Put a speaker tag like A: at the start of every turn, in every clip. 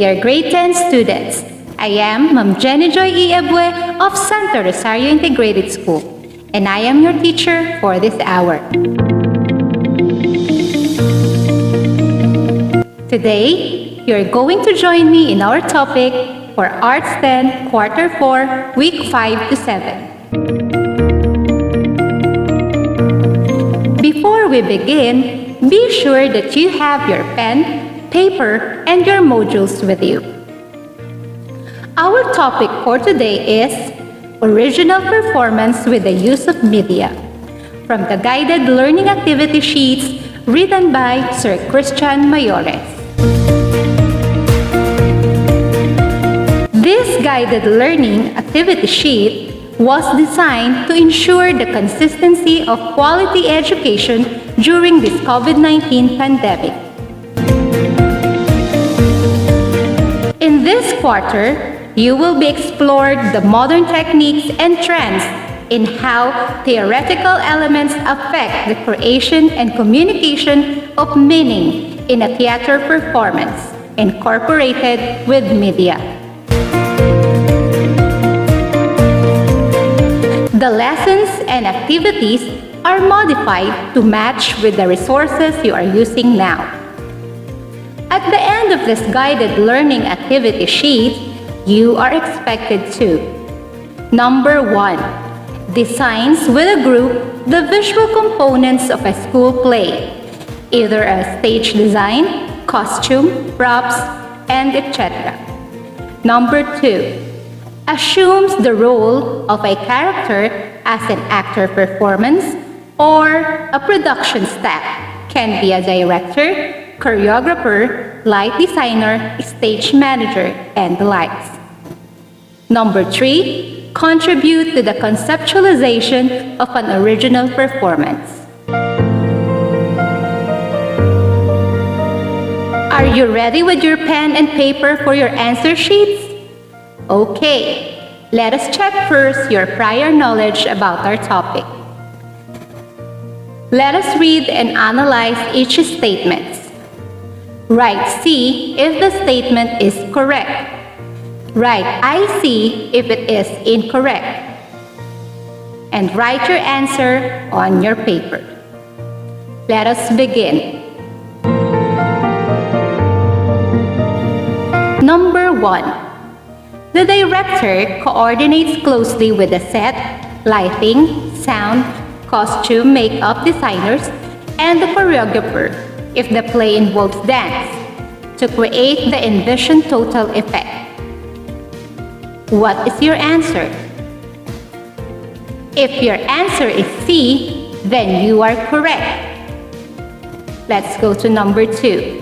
A: dear Grade 10 students. I am Ma'am Jenny Joy Iebue of Santo Rosario Integrated School, and I am your teacher for this hour. Today, you're going to join me in our topic for Arts 10, Quarter 4, Week 5 to 7. Before we begin, be sure that you have your pen, paper, and your modules with you. Our topic for today is Original Performance with the Use of Media, from the Guided Learning Activity Sheets written by Sir Christian Mayores. This guided learning activity sheet was designed to ensure the consistency of quality education during this COVID-19 pandemic. In this quarter, you will be explored the modern techniques and trends in how theoretical elements affect the creation and communication of meaning in a theater performance, incorporated with media. The lessons and activities are modified to match with the resources you are using now. At the end of this guided learning activity sheet, you are expected to: Number 1. Designs with a group the visual components of a school play, either a stage design, costume, props, and etc. Number 2. Assumes the role of a character as an actor performance or a production staff, can be a director, choreographer, light designer, stage manager, and the likes. Number 3. Contribute to the conceptualization of an original performance. Are you ready with your pen and paper for your answer sheets? Okay, let us check first your prior knowledge about our topic. Let us read and analyze each statement. Write C if the statement is correct. Write I see if it is incorrect. And write your answer on your paper. Let us begin. Number 1. The director coordinates closely with the set, lighting, sound, costume, makeup designers, and the choreographer, if the play involves dance, to create the envisioned total effect. What is your answer? If your answer is C, then you are correct. Let's go to number 2.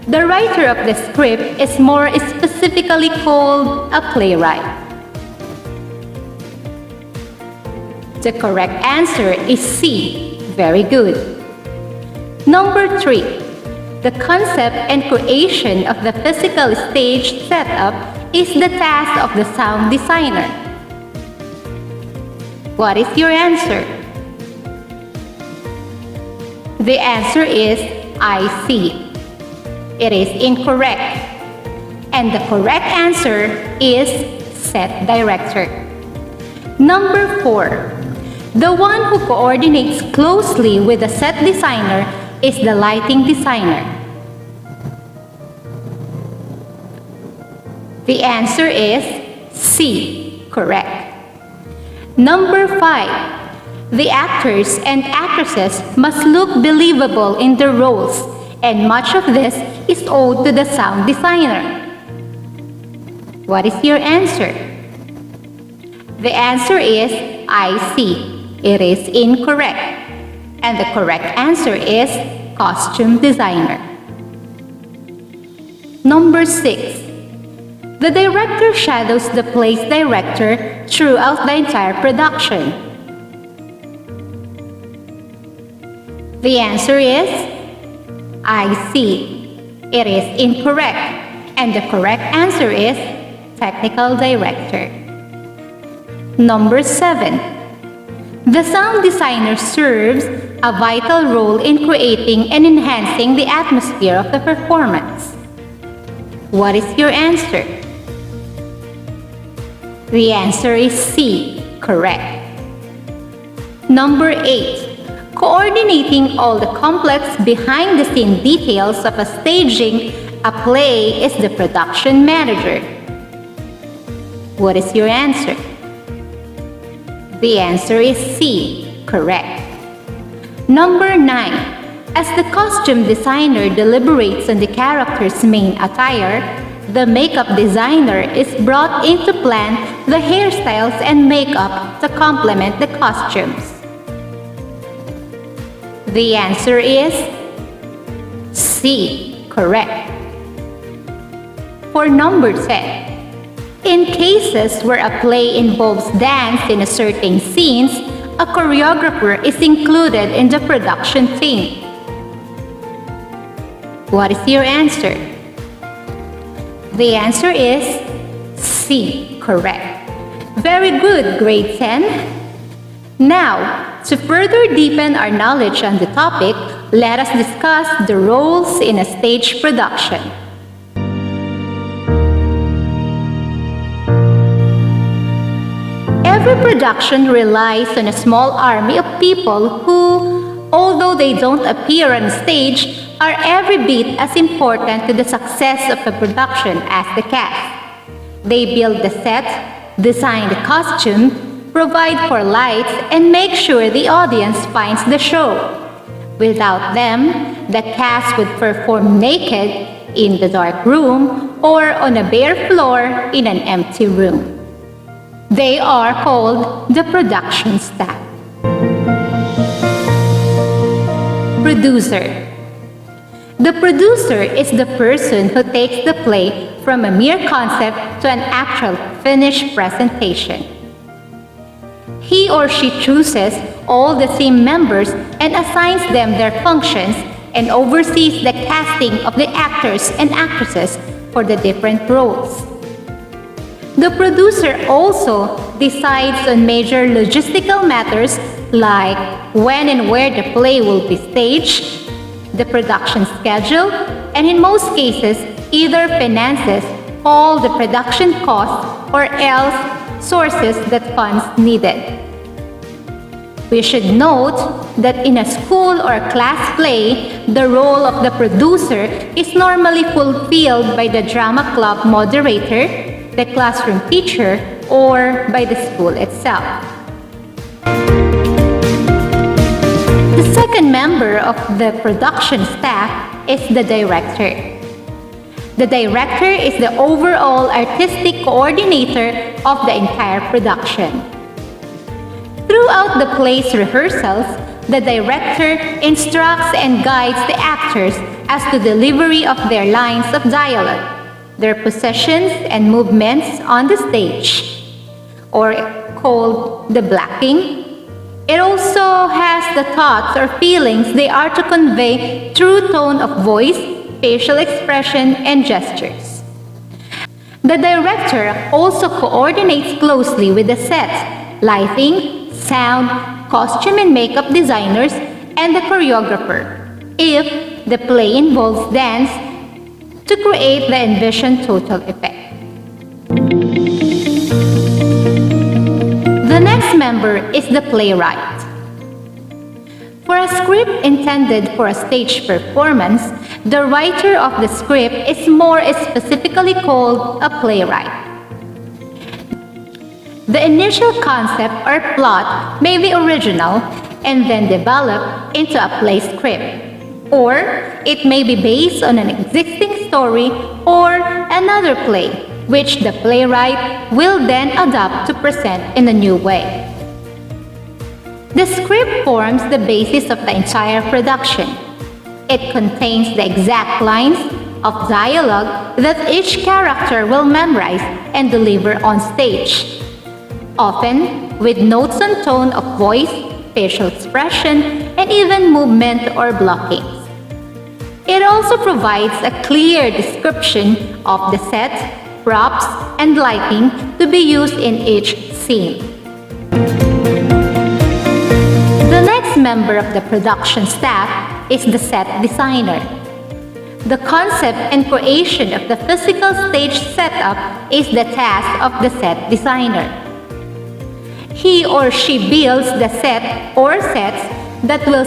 A: The writer of the script is more specifically called a playwright. The correct answer is C. Very good. Number 3. The concept and creation of the physical stage setup is the task of the sound designer. What is your answer? The answer is I see. It is incorrect. And the correct answer is set director. Number 4. The one who coordinates closely with the set designer is the lighting designer. The answer is C. Correct. Number 5. The actors and actresses must look believable in their roles, and much of this is owed to the sound designer. What is your answer? The answer is I see. It is incorrect. And the correct answer is costume designer. Number 6. The director shadows the play's director throughout the entire production. The answer is I see. It is incorrect. And the correct answer is technical director. Number 7. The sound designer serves a vital role in creating and enhancing the atmosphere of the performance. What is your answer? The answer is C, correct. Number 8. Coordinating all the complex behind-the-scene details of staging a play is the production manager. What is your answer? The answer is C, correct. Number 9. As the costume designer deliberates on the character's main attire, the makeup designer is brought in to plan the hairstyles and makeup to complement the costumes. The answer is C, correct. For number 10. In cases where a play involves dance in a certain scenes, a choreographer is included in the production team. What is your answer? The answer is C, correct. Very good, grade 10. Now, to further deepen our knowledge on the topic, let us discuss the roles in a stage production. Every production relies on a small army of people who, although they don't appear on stage, are every bit as important to the success of a production as the cast. They build the set, design the costume, provide for lights, and make sure the audience finds the show. Without them, the cast would perform naked in the dark room or on a bare floor in an empty room. They are called the production staff. Producer. The producer is the person who takes the play from a mere concept to an actual finished presentation. He or she chooses all the team members and assigns them their functions and oversees the casting of the actors and actresses for the different roles. The producer also decides on major logistical matters like when and where the play will be staged, the production schedule, and in most cases, either finances all the production costs or else sources that funds needed. We should note that in a school or class play, the role of the producer is normally fulfilled by the drama club moderator, the classroom teacher, or by the school itself. The second member of the production staff is the director. The director is the overall artistic coordinator of the entire production. Throughout the play's rehearsals, the director instructs and guides the actors as to delivery of their lines of dialogue, their positions and movements on the stage, or called the blocking. It also has the thoughts or feelings they are to convey through tone of voice, facial expression, and gestures. The director also coordinates closely with the set, lighting, sound, costume and makeup designers, and the choreographer, if the play involves dance, to create the envisioned total effect. The next member is the playwright. For a script intended for a stage performance, the writer of the script is more specifically called a playwright. The initial concept or plot may be original and then developed into a play script, or it may be based on an existing story or another play, which the playwright will then adapt to present in a new way. The script forms the basis of the entire production. It contains the exact lines of dialogue that each character will memorize and deliver on stage, often with notes on tone of voice, facial expression, and even movement or blockings. It also provides a clear description of the set, props, and lighting to be used in each scene. The next member of the production staff is the set designer. The concept and creation of the physical stage setup is the task of the set designer. He or she builds the set or sets that will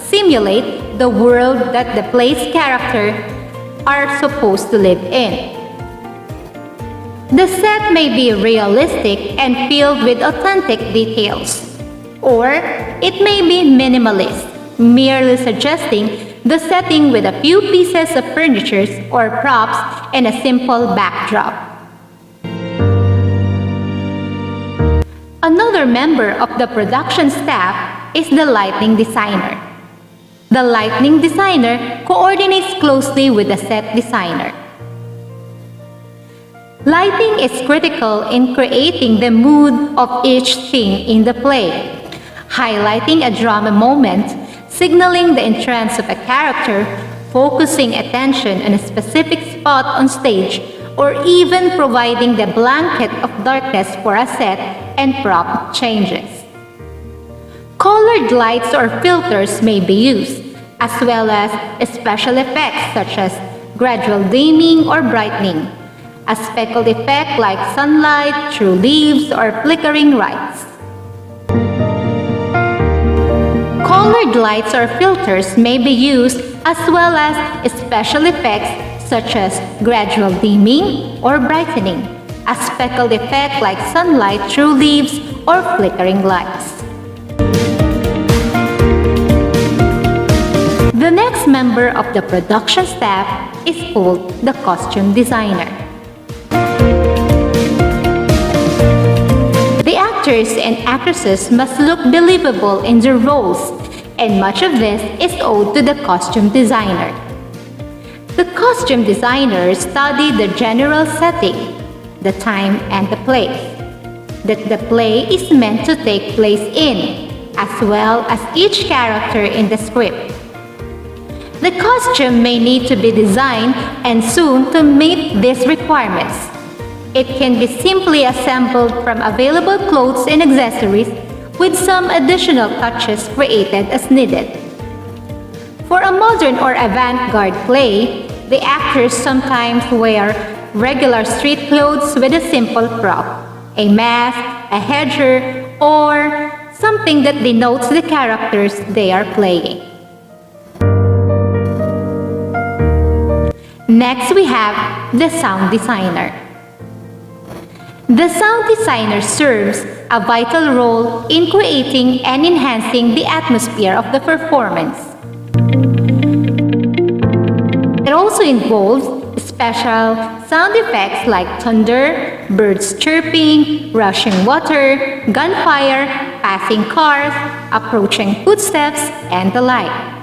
A: simulate the world that the play's characters are supposed to live in. The set may be realistic and filled with authentic details, or it may be minimalist, merely suggesting the setting with a few pieces of furniture or props and a simple backdrop. Another member of the production staff is the lighting designer. The lighting designer coordinates closely with the set designer. Lighting is critical in creating the mood of each scene in the play, highlighting a drama moment, signaling the entrance of a character, focusing attention on a specific spot on stage, or even providing the blanket of darkness for a set and prop changes. Colored lights or filters may be used, as well as special effects such as gradual dimming or brightening, a speckled effect like sunlight through leaves or flickering lights. Colored lights or filters may be used as well as special effects such as gradual dimming or brightening, a speckled effect like sunlight through leaves or flickering lights. The next member of the production staff is called the costume designer. The actors and actresses must look believable in their roles, and much of this is owed to the costume designer. The costume designer studies the general setting, the time and the place that the play is meant to take place in, as well as each character in the script. The costume may need to be designed and sewn to meet these requirements. It can be simply assembled from available clothes and accessories with some additional touches created as needed. For a modern or avant-garde play, the actors sometimes wear regular street clothes with a simple prop, a mask, a headgear, or something that denotes the characters they are playing. Next, we have the sound designer. The sound designer serves a vital role in creating and enhancing the atmosphere of the performance. It also involves special sound effects like thunder, birds chirping, rushing water, gunfire, passing cars, approaching footsteps, and the like.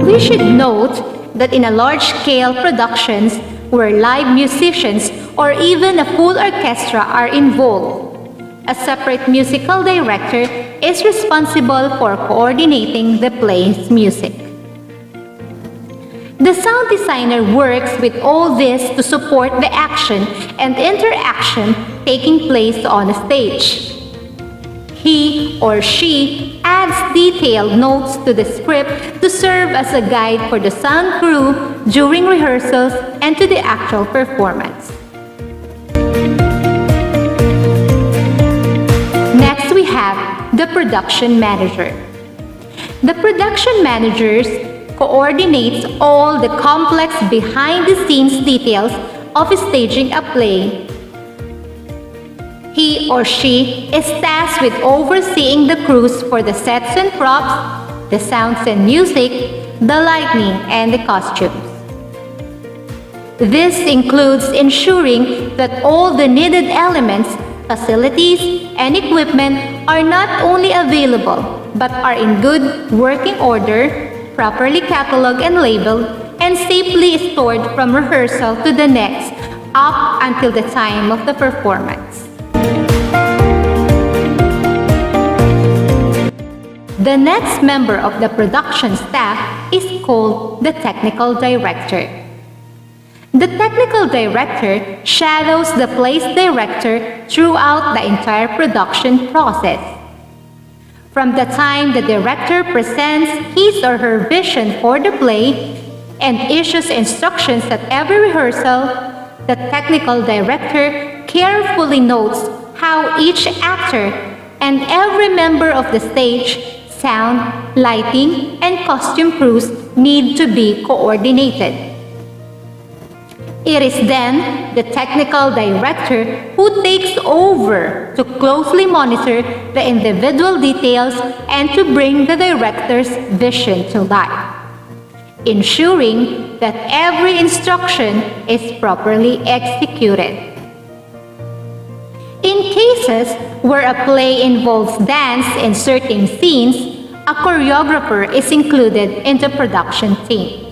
A: We should note that in a large-scale productions where live musicians or even a full orchestra are involved, a separate musical director is responsible for coordinating the play's music. The sound designer works with all this to support the action and interaction taking place on a stage. He or she adds detailed notes to the script to serve as a guide for the sound crew during rehearsals and to the actual performance. Next, we have the production manager. The production managers coordinates all the complex behind-the-scenes details of staging a play. He or she is tasked with overseeing the crews for the sets and props, the sounds and music, the lighting, and the costumes. This includes ensuring that all the needed elements, facilities, and equipment are not only available, but are in good working order, properly cataloged and labeled, and safely stored from rehearsal to the next, up until the time of the performance. The next member of the production staff is called the technical director. The technical director shadows the play's director throughout the entire production process. From the time the director presents his or her vision for the play and issues instructions at every rehearsal, the technical director carefully notes how each actor and every member of the stage, sound, lighting, and costume crews need to be coordinated. It is then the technical director who takes over to closely monitor the individual details and to bring the director's vision to life, ensuring that every instruction is properly executed. In cases where a play involves dance in certain scenes, a choreographer is included in the production team.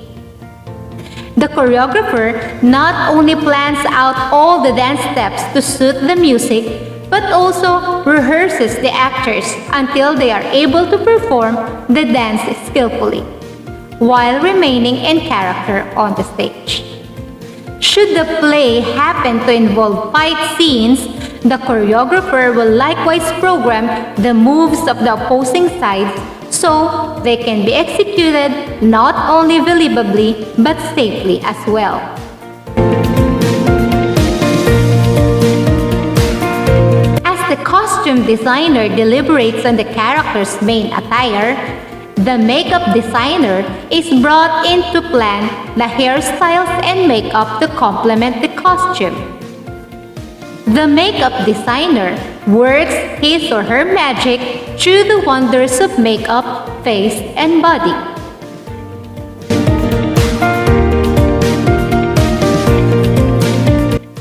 A: The choreographer not only plans out all the dance steps to suit the music, but also rehearses the actors until they are able to perform the dance skillfully, while remaining in character on the stage. Should the play happen to involve fight scenes, the choreographer will likewise program the moves of the opposing sides so they can be executed not only believably but safely as well. As the costume designer deliberates on the character's main attire, the makeup designer is brought in to plan the hairstyles and makeup to complement the costume. The makeup designer works his or her magic through the wonders of makeup, face, and body.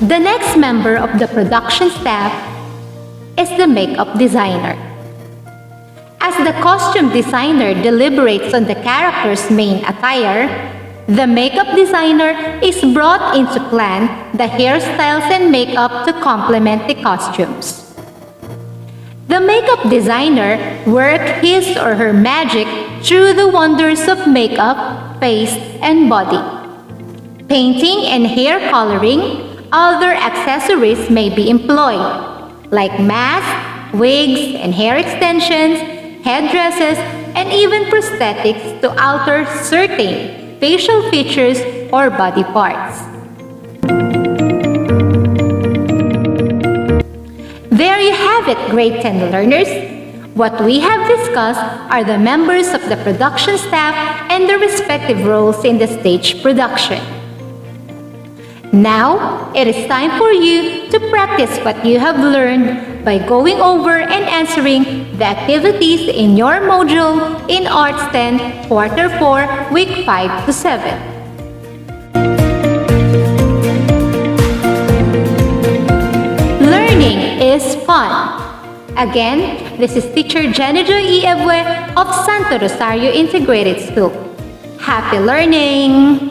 A: The next member of the production staff is the makeup designer. As the costume designer deliberates on the character's main attire, the makeup designer is brought in to plan the hairstyles and makeup to complement the costumes. The makeup designer works his or her magic through the wonders of makeup, face, and body. Painting and hair coloring, other accessories may be employed, like masks, wigs, and hair extensions, headdresses, and even prosthetics to alter certain facial features or body parts. There you have it, grade 10 learners. What we have discussed are the members of the production staff and their respective roles in the stage production. Now, it is time for you to practice what you have learned by going over and answering the activities in your module in Arts 10, Quarter 4, Week 5 to 7. Learning is fun. Again, this is Teacher Janijo Iebwe of Santo Rosario Integrated School. Happy learning!